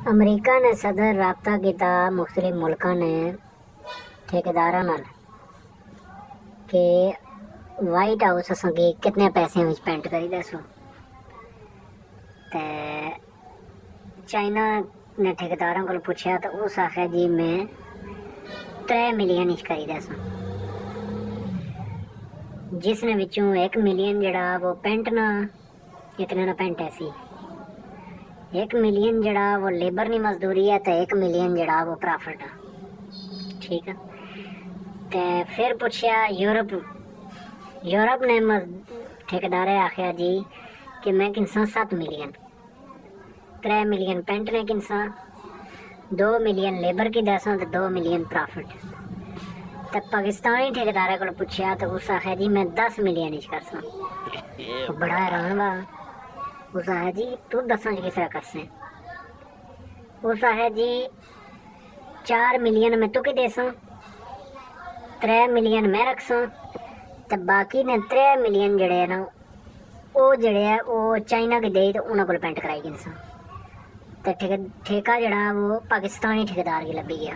अमरीका ने सदर राबता किया मुख्तलिफ मुल्कों ने ठेकेदारां नाल कि वाइट हाउस असेंगी कितने पैसे में पेंट करी दसो। तो चाइना ने ठेकेदारों को पूछा तो उस आख्या जी मैं 3 मिलियन करी दसा, जिसने विचों 1 मिलियन जड़ा वो पेंट ना इतने ना पेंट ऐसी, 1 मिलियन जड़ा वो लेबर नी मजदूरी है, तो 1 मिलियन जड़ा वो प्रॉफिट है। ठीक है। तो फिर पूछा यूरोप ने ठेकेदार आख्या जी कि मैं किनसा 7 मिलियन, 3 मिलियन पेंट ने किनसा, 2 मिलियन लेबर की दसा तो 2 मिलियन प्रॉफिट। तो पाकिस्तानी ठेकेदार को पूछा तो उस आख्या जी मैं 10 मिलियन कर सा। बड़ा हैरान वा। उस आख्या जी तू 10 किस तरह कर से। उस आख्या जी 4 मिलियन मैं तुके दे सा, 3 मिलियन मैं रख सा, तो बाकी ने 3 मिलियन जड़े है ना वो जड़े है वो चाइना के दे तो उन्होंने को पेंट कराई गिनसा। तो ठेका जड़ा वो पाकिस्तानी ठेकेदार की लभी गया।